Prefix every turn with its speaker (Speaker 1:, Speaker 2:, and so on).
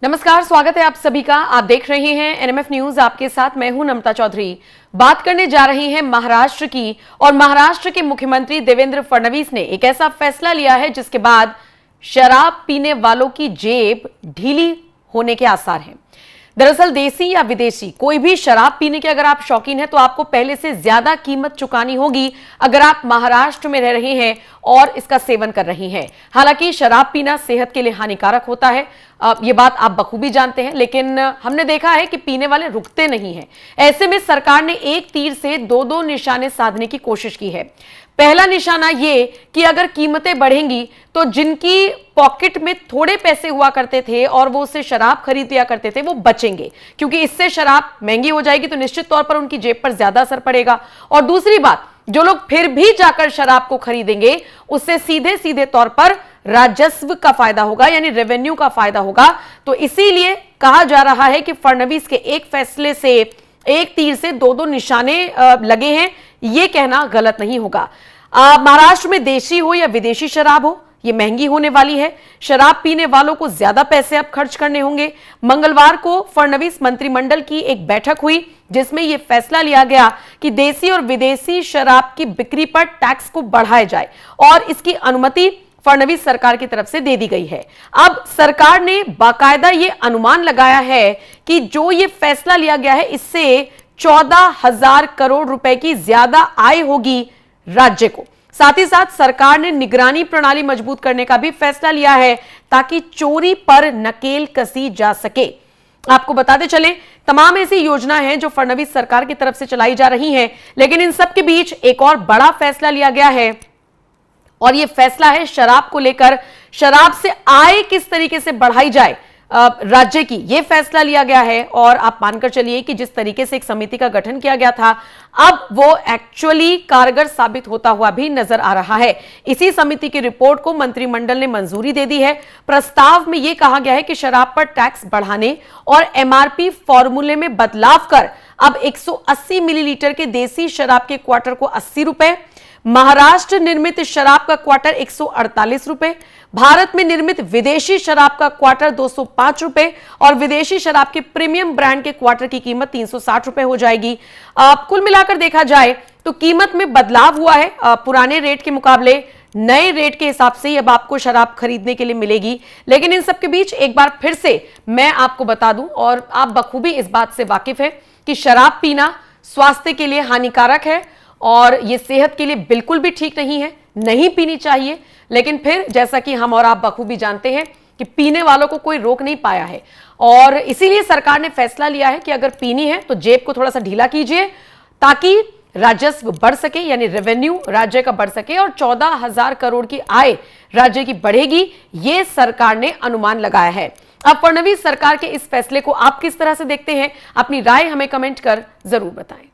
Speaker 1: नमस्कार, स्वागत है आप सभी का। आप देख रहे हैं एनएमएफ न्यूज। आपके साथ मैं हूं नम्रता चौधरी। बात करने जा रही हैं महाराष्ट्र की, और महाराष्ट्र के मुख्यमंत्री देवेंद्र फडणवीस ने एक ऐसा फैसला लिया है जिसके बाद शराब पीने वालों की जेब ढीली होने के आसार हैं। दरअसल देसी या विदेशी कोई भी शराब पीने के अगर आप शौकीन हैं तो आपको पहले से ज्यादा कीमत चुकानी होगी अगर आप महाराष्ट्र में रह रहे हैं और इसका सेवन कर रही हैं। हालांकि शराब पीना सेहत के लिए हानिकारक होता है, ये बात आप बखूबी जानते हैं, लेकिन हमने देखा है कि पीने वाले रुकते नहीं हैं। ऐसे में सरकार ने एक तीर से दो निशाने साधने की कोशिश की है। पहला निशाना ये कि अगर कीमतें बढ़ेंगी तो जिनकी पॉकेट में थोड़े पैसे हुआ करते थे और वो उससे शराब खरीद लिया करते थे वो बचेंगे, क्योंकि इससे शराब महंगी हो जाएगी तो निश्चित तौर पर उनकी जेब पर ज्यादा असर पड़ेगा। और दूसरी बात, जो लोग फिर भी जाकर शराब को खरीदेंगे उससे सीधे सीधे तौर पर राजस्व का फायदा होगा, यानी रेवेन्यू का फायदा होगा। तो इसीलिए कहा जा रहा है कि फडणवीस के एक फैसले से एक तीर से दो निशाने लगे हैं। यह कहना गलत नहीं होगा। महाराष्ट्र में देशी हो या विदेशी शराब हो, ये महंगी होने वाली है। शराब पीने वालों को ज्यादा पैसे अब खर्च करने होंगे। मंगलवार को फडणवीस मंत्रिमंडल की एक बैठक हुई जिसमें यह फैसला लिया गया कि देसी और विदेशी शराब की बिक्री पर टैक्स को बढ़ाया जाए, और इसकी अनुमति फडणवीस सरकार की तरफ से दे दी गई है। अब सरकार ने बाकायदा ये अनुमान लगाया है कि जो ये फैसला लिया गया है इससे 14,000 करोड़ रुपए की ज्यादा आय होगी राज्य को। साथ ही साथ सरकार ने निगरानी प्रणाली मजबूत करने का भी फैसला लिया है ताकि चोरी पर नकेल कसी जा सके। आपको बताते चले, तमाम ऐसी योजनाएं हैं जो फडणवीस सरकार की तरफ से चलाई जा रही हैं, लेकिन इन सब के बीच एक और बड़ा फैसला लिया गया है, और यह फैसला है शराब को लेकर। शराब से आय किस तरीके से बढ़ाई जाए राज्य की, यह फैसला लिया गया है। और आप मानकर चलिए कि जिस तरीके से एक समिति का गठन किया गया था, अब वो एक्चुअली कारगर साबित होता हुआ भी नजर आ रहा है। इसी समिति की रिपोर्ट को मंत्रिमंडल ने मंजूरी दे दी है। प्रस्ताव में यह कहा गया है कि शराब पर टैक्स बढ़ाने और एमआरपी फॉर्मूले में बदलाव कर अब 180 मिलीलीटर के देसी शराब के क्वार्टर को 80 रुपए, महाराष्ट्र निर्मित शराब का क्वार्टर 148 रुपए, भारत में निर्मित विदेशी शराब का क्वार्टर 205 रुपए, और विदेशी शराब के प्रीमियम ब्रांड के क्वार्टर की कीमत 360 रुपए हो जाएगी। कुल मिलाकर देखा जाए तो कीमत में बदलाव हुआ है। पुराने रेट के मुकाबले नए रेट के हिसाब से अब आपको शराब खरीदने के लिए मिलेगी। लेकिन इन सब के बीच एक बार फिर से मैं आपको बता दूं, और आप बखूबी इस बात से वाकिफ है कि शराब पीना स्वास्थ्य के लिए हानिकारक है और यह सेहत के लिए बिल्कुल भी ठीक नहीं है, नहीं पीनी चाहिए। लेकिन फिर जैसा कि हम और आप बखूबी जानते हैं कि पीने वालों को कोई रोक नहीं पाया है, और इसीलिए सरकार ने फैसला लिया है कि अगर पीनी है तो जेब को थोड़ा सा ढीला कीजिए ताकि राजस्व बढ़ सके, यानी रेवेन्यू राज्य का बढ़ सके, और 14,000 करोड़ की आय राज्य की बढ़ेगी, यह सरकार ने अनुमान लगाया है। अब फडणवीस सरकार के इस फैसले को आप किस तरह से देखते हैं? अपनी राय हमें कमेंट कर जरूर बताएं।